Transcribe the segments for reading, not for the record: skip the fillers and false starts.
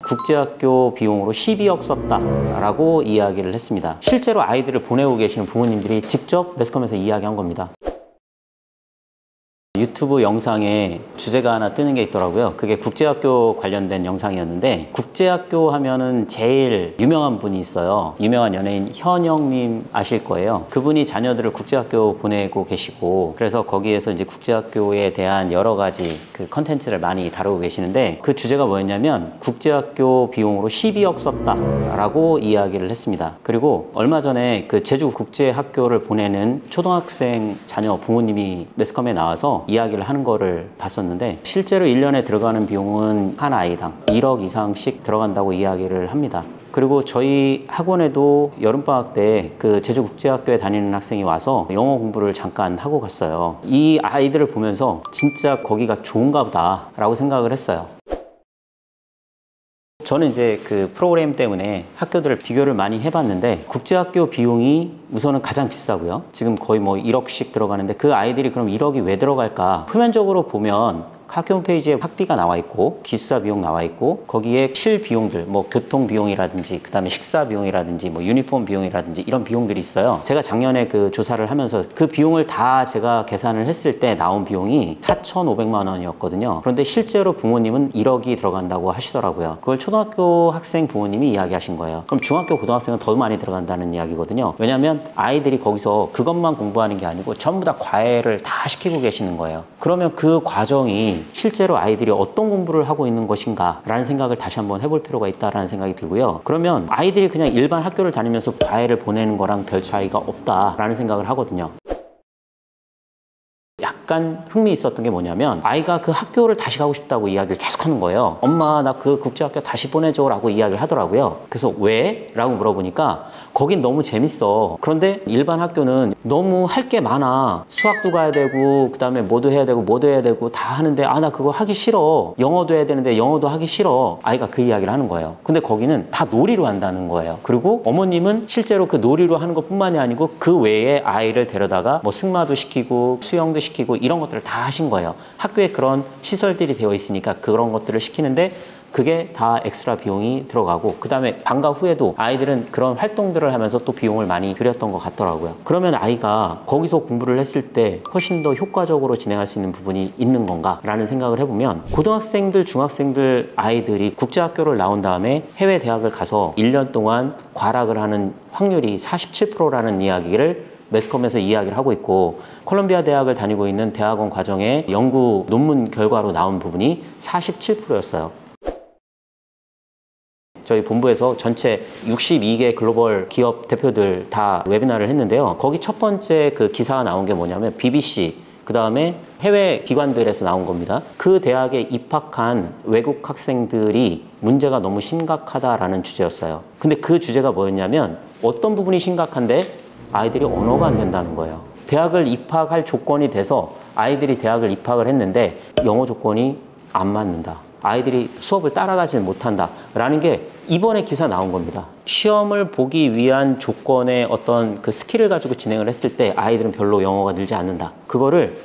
국제학교 비용으로 12억 썼다라고 이야기를 했습니다. 실제로 아이들을 보내고 계시는 부모님들이 직접 매스컴에서 이야기한 겁니다. 유튜브 영상에 주제가 하나 뜨는 게 있더라고요. 그게 국제학교 관련된 영상이었는데, 국제학교 하면은 제일 유명한 분이 있어요. 유명한 연예인 현영님 아실 거예요. 그분이 자녀들을 국제학교 보내고 계시고, 그래서 거기에서 이제 국제학교에 대한 여러 가지 그 컨텐츠를 많이 다루고 계시는데, 그 주제가 뭐였냐면 국제학교 비용으로 12억 썼다라고 이야기를 했습니다. 그리고 얼마 전에 그 제주 국제학교를 보내는 초등학생 자녀 부모님이 매스컴에 나와서 이야기를 하는 거를 봤었는데, 실제로 1년에 들어가는 비용은 한 아이당 1억 이상씩 들어간다고 이야기를 합니다. 그리고 저희 학원에도 여름방학 때 그 제주국제학교에 다니는 학생이 와서 영어 공부를 잠깐 하고 갔어요. 이 아이들을 보면서 진짜 거기가 좋은가 보다 라고 생각을 했어요. 저는 이제 그 프로그램 때문에 학교들을 비교를 많이 해봤는데, 국제학교 비용이 우선은 가장 비싸고요. 지금 거의 뭐 1억씩 들어가는데, 그 아이들이 그럼 1억이 왜 들어갈까? 표면적으로 보면 학교 홈페이지에 학비가 나와 있고 기숙사 비용 나와 있고, 거기에 실 비용들, 뭐 교통 비용이라든지 그 다음에 식사 비용이라든지 뭐 유니폼 비용이라든지 이런 비용들이 있어요. 제가 작년에 그 조사를 하면서 그 비용을 다 제가 계산을 했을 때 나온 비용이 4,500만 원이었거든요. 그런데 실제로 부모님은 1억이 들어간다고 하시더라고요. 그걸 초등학교 학생 부모님이 이야기하신 거예요. 그럼 중학교 고등학생은 더 많이 들어간다는 이야기거든요. 왜냐하면 아이들이 거기서 그것만 공부하는 게 아니고 전부 다 과외를 다 시키고 계시는 거예요. 그러면 그 과정이 실제로 아이들이 어떤 공부를 하고 있는 것인가 라는 생각을 다시 한번 해볼 필요가 있다라는 생각이 들고요. 그러면 아이들이 그냥 일반 학교를 다니면서 과외를 보내는 거랑 별 차이가 없다라는 생각을 하거든요. 약간 흥미있었던 게 뭐냐면, 아이가 그 학교를 다시 가고 싶다고 이야기를 계속 하는 거예요. 엄마, 나 그 국제학교 다시 보내줘 라고 이야기를 하더라고요. 그래서 왜? 라고 물어보니까 거긴 너무 재밌어. 그런데 일반 학교는 너무 할 게 많아. 수학도 가야 되고 그 다음에 뭐도 해야 되고 뭐도 해야 되고 다 하는데, 아, 나 그거 하기 싫어. 영어도 해야 되는데 영어도 하기 싫어. 아이가 그 이야기를 하는 거예요. 근데 거기는 다 놀이로 한다는 거예요. 그리고 어머님은 실제로 그 놀이로 하는 것뿐만이 아니고 그 외에 아이를 데려다가 뭐 승마도 시키고 수영도 시키고 이런 것들을 다 하신 거예요. 학교에 그런 시설들이 되어 있으니까 그런 것들을 시키는데, 그게 다 엑스트라 비용이 들어가고, 그 다음에 방과 후에도 아이들은 그런 활동들을 하면서 또 비용을 많이 들였던 것 같더라고요. 그러면 아이가 거기서 공부를 했을 때 훨씬 더 효과적으로 진행할 수 있는 부분이 있는 건가 라는 생각을 해보면, 고등학생들, 중학생들 아이들이 국제학교를 나온 다음에 해외 대학을 가서 1년 동안 과락을 하는 확률이 47%라는 이야기를 매스컴에서 이야기를 하고 있고, 콜롬비아 대학을 다니고 있는 대학원 과정의 연구 논문 결과로 나온 부분이 47%였어요. 저희 본부에서 전체 62개 글로벌 기업 대표들 다 웨비나를 했는데요. 거기 첫 번째 그 기사가 나온 게 뭐냐면 BBC, 그 다음에 해외 기관들에서 나온 겁니다. 그 대학에 입학한 외국 학생들이 문제가 너무 심각하다라는 주제였어요. 근데 그 주제가 뭐였냐면, 어떤 부분이 심각한데 아이들이 언어가 안 된다는 거예요. 대학을 입학할 조건이 돼서 아이들이 대학을 입학을 했는데 영어 조건이 안 맞는다. 아이들이 수업을 따라가지 못한다 라는 게 이번에 기사 나온 겁니다. 시험을 보기 위한 조건의 어떤 그 스킬을 가지고 진행을 했을 때 아이들은 별로 영어가 늘지 않는다. 그거를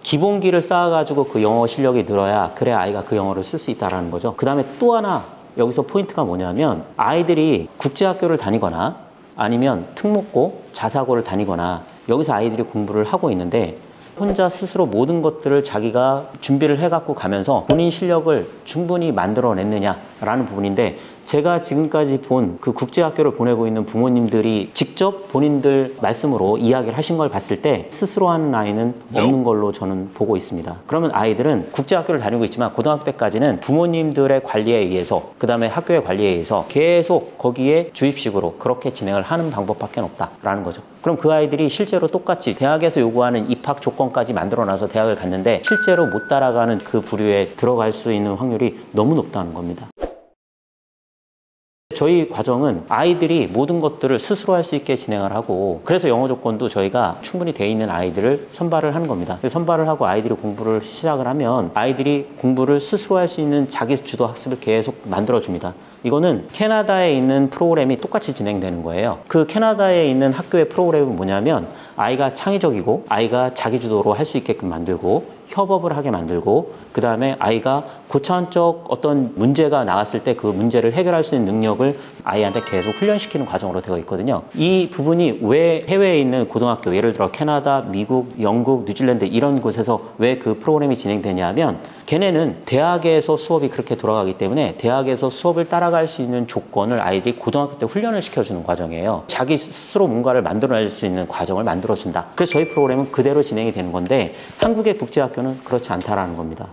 기본기를 쌓아가지고 그 영어 실력이 늘어야 그래야 아이가 그 영어를 쓸 수 있다는 거죠. 그 다음에 또 하나 여기서 포인트가 뭐냐면, 아이들이 국제학교를 다니거나 아니면 특목고, 자사고를 다니거나 여기서 아이들이 공부를 하고 있는데, 혼자 스스로 모든 것들을 자기가 준비를 해갖고 가면서 본인 실력을 충분히 만들어냈느냐라는 부분인데, 제가 지금까지 본 그 국제학교를 보내고 있는 부모님들이 직접 본인들 말씀으로 이야기를 하신 걸 봤을 때 스스로 하는 아이는 없는 걸로 저는 보고 있습니다. 그러면 아이들은 국제학교를 다니고 있지만 고등학교 때까지는 부모님들의 관리에 의해서, 그 다음에 학교의 관리에 의해서 계속 거기에 주입식으로 그렇게 진행을 하는 방법밖에 없다라는 거죠. 그럼 그 아이들이 실제로 똑같이 대학에서 요구하는 입학 조건까지 만들어놔서 대학을 갔는데 실제로 못 따라가는 그 부류에 들어갈 수 있는 확률이 너무 높다는 겁니다. 저희 과정은 아이들이 모든 것들을 스스로 할 수 있게 진행을 하고, 그래서 영어 조건도 저희가 충분히 돼 있는 아이들을 선발을 하는 겁니다. 선발을 하고 아이들이 공부를 시작을 하면 아이들이 공부를 스스로 할 수 있는 자기 주도 학습을 계속 만들어줍니다. 이거는 캐나다에 있는 프로그램이 똑같이 진행되는 거예요. 그 캐나다에 있는 학교의 프로그램은 뭐냐면, 아이가 창의적이고 아이가 자기주도로 할 수 있게끔 만들고 협업을 하게 만들고, 그 다음에 아이가 고차원적 어떤 문제가 나왔을 때 그 문제를 해결할 수 있는 능력을 아이한테 계속 훈련시키는 과정으로 되어 있거든요. 이 부분이 왜 해외에 있는 고등학교, 예를 들어 캐나다, 미국, 영국, 뉴질랜드 이런 곳에서 왜 그 프로그램이 진행되냐 하면 걔네는 대학에서 수업이 그렇게 돌아가기 때문에 대학에서 수업을 따라갈 수 있는 조건을 아이들이 고등학교 때 훈련을 시켜주는 과정이에요. 자기 스스로 뭔가를 만들어낼 수 있는 과정을 만들어준다. 그래서 저희 프로그램은 그대로 진행이 되는 건데 한국의 국제학교는 그렇지 않다라는 겁니다.